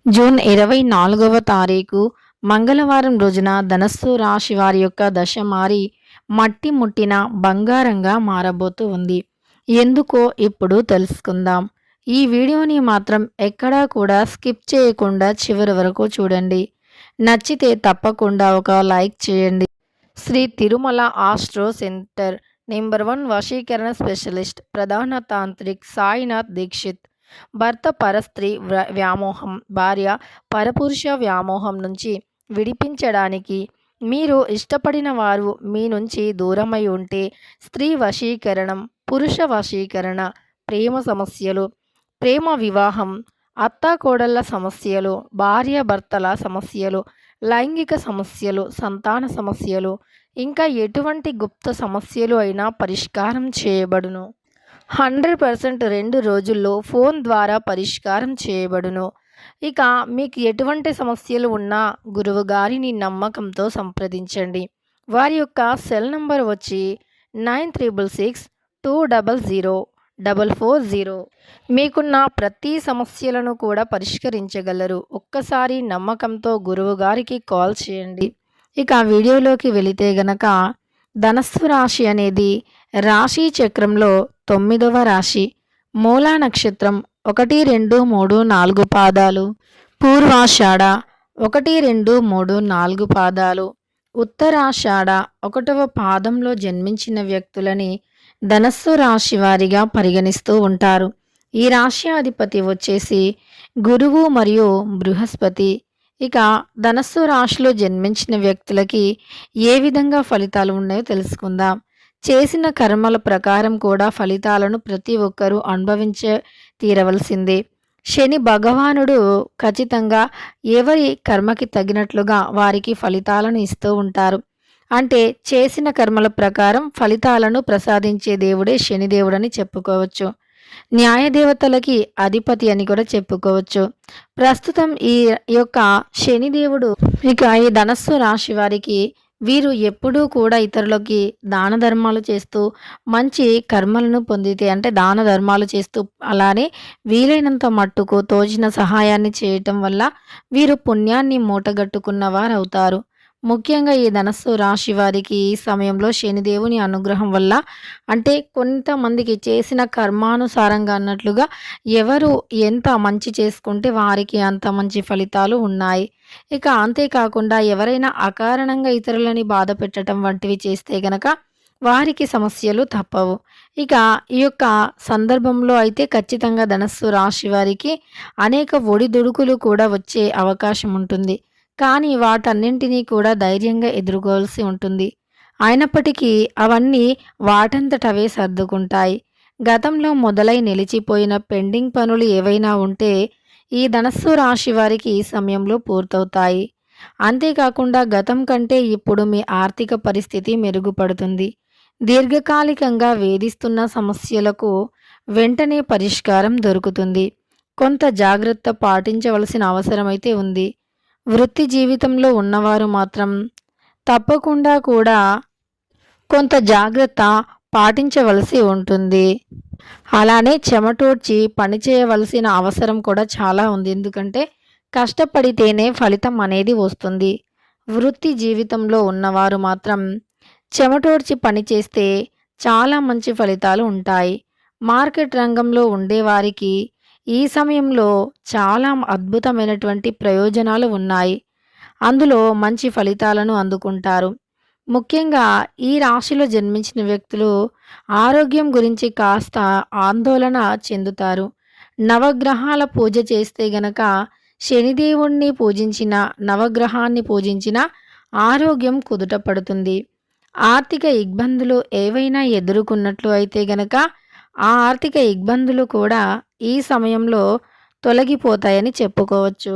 June 24వ తారీఖు మంగళవారం రోజున ధనస్సు రాశి వారి యొక్క దశ మారి మట్టి ముట్టిన బంగారంగా మారబోతూ ఉంది. ఎందుకో ఇప్పుడు తెలుసుకుందాం. ఈ వీడియోని మాత్రం ఎక్కడా కూడా స్కిప్ చేయకుండా చివరి వరకు చూడండి. నచ్చితే తప్పకుండా ఒక లైక్ చేయండి. Shri Tirumala astro centre number 1 వశీకరణ స్పెషలిస్ట్ ప్రధాన తాంత్రిక్ సాయినాథ్ దీక్షిత్. భర్త పరస్త్రీ వ్యామోహం, భార్య పరపురుష వ్యామోహం నుంచి విడిపించడానికి, మీరు ఇష్టపడిన వారు మీ నుంచి దూరమై ఉంటే స్త్రీ వశీకరణం, పురుష వశీకరణ, ప్రేమ సమస్యలు, ప్రేమ వివాహం, అత్తాకోడళ్ల సమస్యలు, భార్యాభర్తల సమస్యలు, లైంగిక సమస్యలు, సంతాన సమస్యలు, ఇంకా ఎటువంటి గుప్త సమస్యలు అయినా పరిష్కారం చేయబడును. 100% 2 రోజుల్లో ఫోన్ ద్వారా పరిష్కారం చేయబడును. ఇక మీకు ఎటువంటి సమస్యలు ఉన్నా గురువు గారిని నమ్మకంతో సంప్రదించండి. వారి యొక్క సెల్ నంబర్ వచ్చి 9366200440. మీకున్న ప్రతి సమస్యలను కూడా పరిష్కరించగలరు. ఒక్కసారి నమ్మకంతో గురువు గారికి కాల్ చేయండి. ఇక వీడియోలోకి వెళితే గనక ధనస్సు రాశి అనేది రాశి చక్రంలో 9వ రాశి. మూలా నక్షత్రం 1, 2, 3, 4 పాదాలు, పూర్వాషాఢ 1, 2, 3, 4 పాదాలు, ఉత్తరాషాఢ 1వ పాదంలో జన్మించిన వ్యక్తులని ధనస్సు రాశి వారిగా పరిగణిస్తూ ఉంటారు. ఈ రాశి అధిపతి వచ్చేసి గురువు మరియు బృహస్పతి. ఇక ధనస్సు రాశిలో జన్మించిన వ్యక్తులకి ఏ విధంగా ఫలితాలు ఉన్నాయో తెలుసుకుందాం. చేసిన కర్మల ప్రకారం కూడా ఫలితాలను ప్రతి ఒక్కరూ అనుభవించే తీరవలసిందే. శని భగవానుడు ఖచ్చితంగా ఎవరి కర్మకి తగినట్లుగా వారికి ఫలితాలను ఇస్తూ ఉంటారు. అంటే చేసిన కర్మల ప్రకారం ఫలితాలను ప్రసాదించే దేవుడే శనిదేవుడని చెప్పుకోవచ్చు. న్యాయదేవతలకి అధిపతి అని కూడా చెప్పుకోవచ్చు. ప్రస్తుతం ఈ యొక్క శనిదేవుడు ఇక ఈ ధనస్సు రాశి వారికి వీరు ఎప్పుడూ కూడా ఇతరులకి దాన ధర్మాలు చేస్తూ మంచి కర్మలను పొందితే అంటే దాన ధర్మాలు చేస్తూ అలానే వీలైనంత మట్టుకు తోచిన సహాయాన్ని చేయటం వల్ల వీరు పుణ్యాన్ని మూటగట్టుకున్న వారు అవుతారు. ముఖ్యంగా ఈ ధనస్సు రాశి వారికి ఈ సమయంలో శనిదేవుని అనుగ్రహం వల్ల అంటే కొంతమందికి చేసిన కర్మానుసారంగా అన్నట్లుగా ఎవరు ఎంత మంచి చేసుకుంటే వారికి అంత మంచి ఫలితాలు ఉన్నాయి. ఇక అంతేకాకుండా ఎవరైనా అకారణంగా ఇతరులని బాధ పెట్టడం వంటివి చేస్తే గనక వారికి సమస్యలు తప్పవు. ఇక ఈ యొక్క సందర్భంలో అయితే ఖచ్చితంగా ధనస్సు రాశి వారికి అనేక ఒడిదుడుకులు కూడా వచ్చే అవకాశం ఉంటుంది. కానీ వాటన్నింటినీ కూడా ధైర్యంగా ఎదుర్కోవాల్సి ఉంటుంది. అయినప్పటికీ అవన్నీ వాటంతటవే సర్దుకుంటాయి. గతంలో మొదలై నిలిచిపోయిన పెండింగ్ పనులు ఏవైనా ఉంటే ఈ ధనస్సు రాశి వారికి ఈ సమయంలో పూర్తవుతాయి. అంతేకాకుండా గతం కంటే ఇప్పుడు మీ ఆర్థిక పరిస్థితి మెరుగుపడుతుంది. దీర్ఘకాలికంగా వేధిస్తున్న సమస్యలకు వెంటనే పరిష్కారం దొరుకుతుంది. కొంత జాగ్రత్త పాటించవలసిన అవసరమైతే ఉంది. వృత్తి జీవితంలో ఉన్నవారు మాత్రం తప్పకుండా కూడా కొంత జాగ్రత్త పాటించవలసి ఉంటుంది. అలానే చెమటోడ్చి పనిచేయవలసిన అవసరం కూడా చాలా ఉంది. ఎందుకంటే కష్టపడితేనే ఫలితం అనేది వస్తుంది. వృత్తి జీవితంలో ఉన్నవారు మాత్రం చెమటోడ్చి పనిచేస్తే చాలా మంచి ఫలితాలు ఉంటాయి. మార్కెట్ రంగంలో ఉండేవారికి ఈ సమయంలో చాలా అద్భుతమైనటువంటి ప్రయోజనాలు ఉన్నాయి. అందులో మంచి ఫలితాలను అందుకుంటారు. ముఖ్యంగా ఈ రాశిలో జన్మించిన వ్యక్తులు ఆరోగ్యం గురించి కాస్త ఆందోళన చెందుతారు. నవగ్రహాల పూజ చేస్తే గనక శనిదేవుణ్ణి పూజించిన నవగ్రహాన్ని పూజించిన ఆరోగ్యం కుదుట పడుతుంది. ఆర్థిక ఇబ్బందులు ఏవైనా ఎదుర్కొన్నట్లు అయితే గనక ఆ ఆర్థిక ఇబ్బందులు కూడా ఈ సమయంలో తొలగిపోతాయని చెప్పుకోవచ్చు.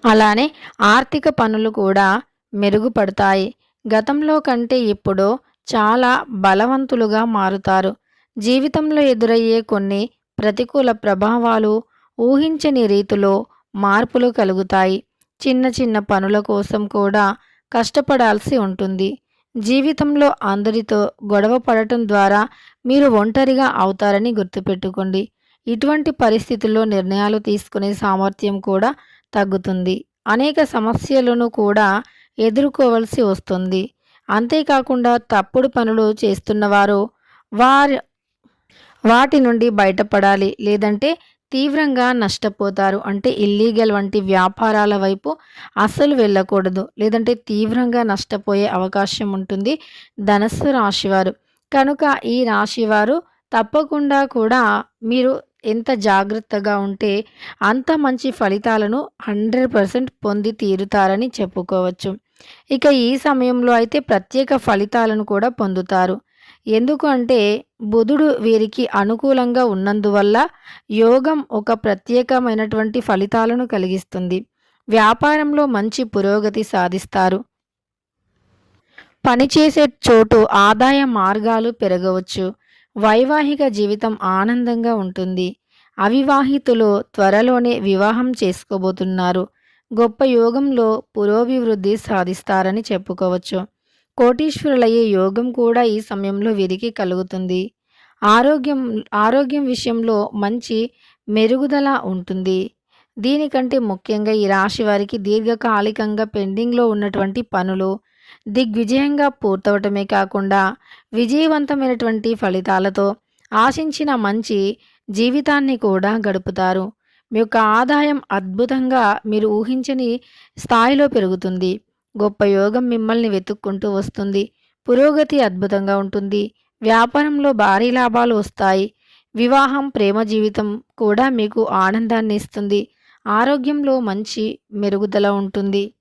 అలానే ఆర్థిక పనులు కూడా మెరుగుపడతాయి. గతంలో కంటే ఇప్పుడు చాలా బలవంతులుగా మారుతారు. జీవితంలో ఎదురయ్యే కొన్ని ప్రతికూల ప్రభావాలు ఊహించని రీతిలో మార్పులు కలుగుతాయి. చిన్న చిన్న పనుల కోసం కూడా కష్టపడాల్సి ఉంటుంది. జీవితంలో అందరితో గొడవ పడటం ద్వారా మీరు ఒంటరిగా అవుతారని గుర్తుపెట్టుకోండి. ఇటువంటి పరిస్థితుల్లో నిర్ణయాలు తీసుకునే సామర్థ్యం కూడా తగ్గుతుంది. అనేక సమస్యలను కూడా ఎదుర్కోవలసి వస్తుంది. అంతేకాకుండా తప్పుడు పనులు చేస్తున్నవారు వారి వాటి నుండి బయటపడాలి. లేదంటే తీవ్రంగా నష్టపోతారు. అంటే ఇల్లీగల్ వంటి వ్యాపారాల వైపు అస్సలు వెళ్ళకూడదు. లేదంటే తీవ్రంగా నష్టపోయే అవకాశం ఉంటుంది ధనస్సు రాశివారు. కనుక ఈ రాశివారు తప్పకుండా కూడా మీరు ఎంత జాగ్రత్తగా ఉంటే అంత మంచి ఫలితాలను 100% పొంది తీరుతారని చెప్పుకోవచ్చు. ఇక ఈ సమయంలో అయితే ప్రత్యేక ఫలితాలను కూడా పొందుతారు. ఎందుకు అంటే బుధుడు వీరికి అనుకూలంగా ఉన్నందువల్ల యోగం ఒక ప్రత్యేకమైనటువంటి ఫలితాలను కలిగిస్తుంది. వ్యాపారంలో మంచి పురోగతి సాధిస్తారు. పనిచేసే చోటు ఆదాయ మార్గాలు పెరగవచ్చు. వైవాహిక జీవితం ఆనందంగా ఉంటుంది. అవివాహితులు త్వరలోనే వివాహం చేసుకోబోతున్నారు. గొప్ప యోగంలో పురోభివృద్ధి సాధిస్తారని చెప్పుకోవచ్చు. కోటీశ్వరులయ్యే యోగం కూడా ఈ సమయంలో వీరికి కలుగుతుంది. ఆరోగ్యం ఆరోగ్యం విషయంలో మంచి మెరుగుదల ఉంటుంది. దీనికంటే ముఖ్యంగా ఈ రాశి వారికి దీర్ఘకాలికంగా పెండింగ్లో ఉన్నటువంటి పనులు దిగ్విజయంగా పూర్తవటమే కాకుండా విజయవంతమైనటువంటి ఫలితాలతో ఆశించిన మంచి జీవితాన్ని కూడా గడుపుతారు. మీ యొక్క ఆదాయం అద్భుతంగా మీరు ఊహించని స్థాయిలో పెరుగుతుంది. గొప్ప యోగం మిమ్మల్ని వెతుక్కుంటూ వస్తుంది. పురోగతి అద్భుతంగా ఉంటుంది. వ్యాపారంలో భారీ లాభాలు వస్తాయి. వివాహం, ప్రేమ జీవితం కూడా మీకు ఆనందాన్ని ఇస్తుంది. ఆరోగ్యంలో మంచి మెరుగుదల ఉంటుంది.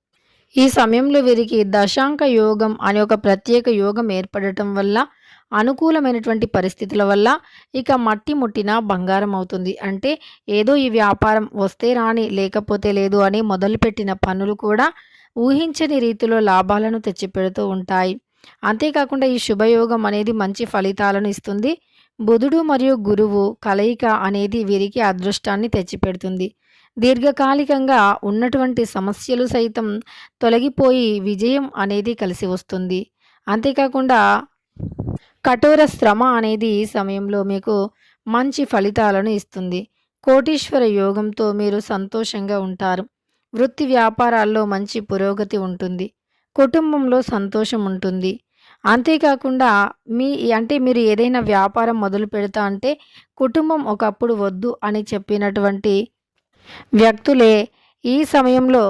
ఈ సమయంలో వీరికి దశాంక యోగం అనే ఒక ప్రత్యేక యోగం ఏర్పడటం వల్ల అనుకూలమైనటువంటి పరిస్థితుల వల్ల ఇక మట్టి ముట్టిన బంగారం అవుతుంది. అంటే ఏదో ఈ వ్యాపారం వస్తే రాని లేకపోతే లేదు అని మొదలుపెట్టిన పనులు కూడా ఊహించని రీతిలో లాభాలను తెచ్చిపెడుతూ ఉంటాయి. అంతేకాకుండా ఈ శుభయోగం అనేది మంచి ఫలితాలను ఇస్తుంది. బుధుడు మరియు గురువు కలయిక అనేది వీరికి అదృష్టాన్ని తెచ్చిపెడుతుంది. దీర్ఘకాలికంగా ఉన్నటువంటి సమస్యలు సైతం తొలగిపోయి విజయం అనేది కలిసి వస్తుంది. అంతేకాకుండా కఠోర శ్రమ అనేది ఈ సమయంలో మీకు మంచి ఫలితాలను ఇస్తుంది. కోటీశ్వర యోగంతో మీరు సంతోషంగా ఉంటారు. వృత్తి వ్యాపారాల్లో మంచి పురోగతి ఉంటుంది. కుటుంబంలో సంతోషం ఉంటుంది. అంతేకాకుండా మీరు ఏదైనా వ్యాపారం మొదలు పెడతా అంటే కుటుంబం ఒకప్పుడు వద్దు అని చెప్పినటువంటి వ్యక్తులే ఈ సమయంలో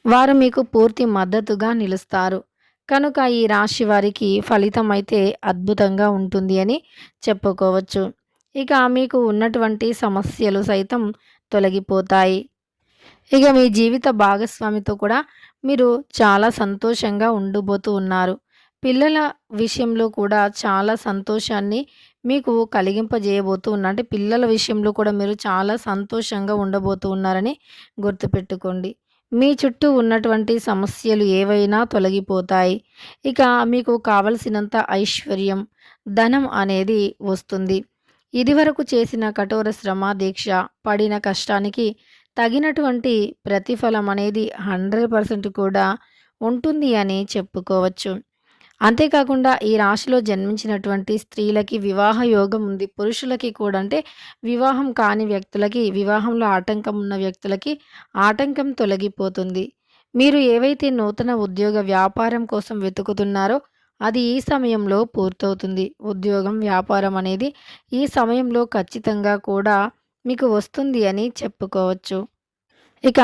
వారు మీకు పూర్తి మద్దతుగా నిలుస్తారు. కనుక ఈ రాశి వారికి ఫలితం అయితే అద్భుతంగా ఉంటుంది అని చెప్పుకోవచ్చు. ఇక మీకు ఉన్నటువంటి సమస్యలు సైతం తొలగిపోతాయి. ఇక మీ జీవిత భాగస్వామితో కూడా మీరు చాలా సంతోషంగా ఉండబోతూ ఉన్నారు. పిల్లల విషయంలో కూడా చాలా సంతోషాన్ని మీకు కలిగింపజేయబోతూ ఉన్నా అంటే పిల్లల విషయంలో కూడా మీరు చాలా సంతోషంగా ఉండబోతూ ఉన్నారని గుర్తుపెట్టుకోండి. మీ చుట్టూ ఉన్నటువంటి సమస్యలు ఏవైనా తొలగిపోతాయి. ఇక మీకు కావలసినంత ఐశ్వర్యం, ధనం అనేది వస్తుంది. ఇదివరకు చేసిన కఠోర శ్రమ, దీక్ష, పడిన కష్టానికి తగినటువంటి ప్రతిఫలం అనేది 100% కూడా ఉంటుంది అని చెప్పుకోవచ్చు. అంతేకాకుండా ఈ రాశిలో జన్మించినటువంటి స్త్రీలకి వివాహ యోగం ఉంది. పురుషులకి కూడా అంటే వివాహం కాని వ్యక్తులకి, వివాహంలో ఆటంకం ఉన్న వ్యక్తులకి ఆటంకం తొలగిపోతుంది. మీరు ఏవైతే నూతన ఉద్యోగ వ్యాపారం కోసం వెతుకుతున్నారో అది ఈ సమయంలో పూర్తవుతుంది. ఉద్యోగం, వ్యాపారం అనేది ఈ సమయంలో ఖచ్చితంగా కూడా మీకు వస్తుంది అని చెప్పుకోవచ్చు. ఇక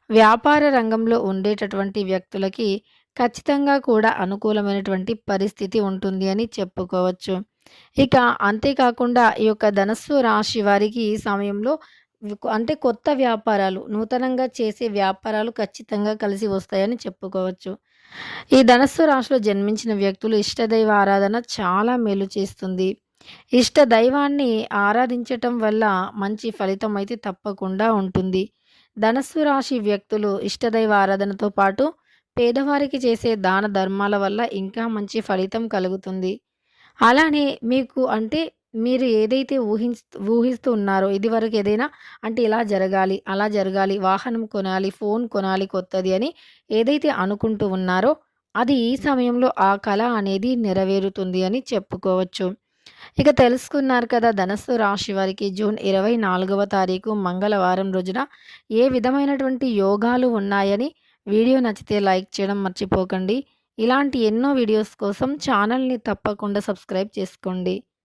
వ్యాపార రంగంలో ఉండేటటువంటి వ్యక్తులకి ఖచ్చితంగా కూడా అనుకూలమైనటువంటి పరిస్థితి ఉంటుంది అని చెప్పుకోవచ్చు. ఇక అంతేకాకుండా ఈ యొక్క ధనస్సు రాశి వారికి ఈ సమయంలో అంటే కొత్త వ్యాపారాలు, నూతనంగా చేసే వ్యాపారాలు ఖచ్చితంగా కలిసి వస్తాయని చెప్పుకోవచ్చు. ఈ ధనస్సు రాశిలో జన్మించిన వ్యక్తులు ఇష్టదైవ ఆరాధన చాలా మేలు చేస్తుంది. ఇష్ట దైవాన్ని ఆరాధించటం వల్ల మంచి ఫలితం అయితే తప్పకుండా ఉంటుంది. ధనస్సు రాశి వ్యక్తులు ఇష్టదైవ ఆరాధనతో పాటు పేదవారికి చేసే దాన ధర్మాల వల్ల ఇంకా మంచి ఫలితం కలుగుతుంది. అలానే మీకు అంటే మీరు ఏదైతే ఊహిస్తూ ఉన్నారో ఇదివరకు ఏదైనా అంటే ఇలా జరగాలి, అలా జరగాలి, వాహనం కొనాలి, ఫోన్ కొనాలి కొత్తది అని ఏదైతే అనుకుంటూ ఉన్నారో అది ఈ సమయంలో ఆ కల అనేది నెరవేరుతుంది అని చెప్పుకోవచ్చు. ఇక తెలుసుకున్నారు కదా ధనస్సు రాశి వారికి జూన్ 24వ తారీఖు మంగళవారం రోజున ఏ విధమైనటువంటి యోగాలు ఉన్నాయని. వీడియో నచ్చితే లైక్ చేయడం మర్చిపోకండి. ఇలాంటి ఎన్నో వీడియోస్ కోసం ఛానల్‌ని తప్పకుండా సబ్స్క్రైబ్ చేసుకోండి.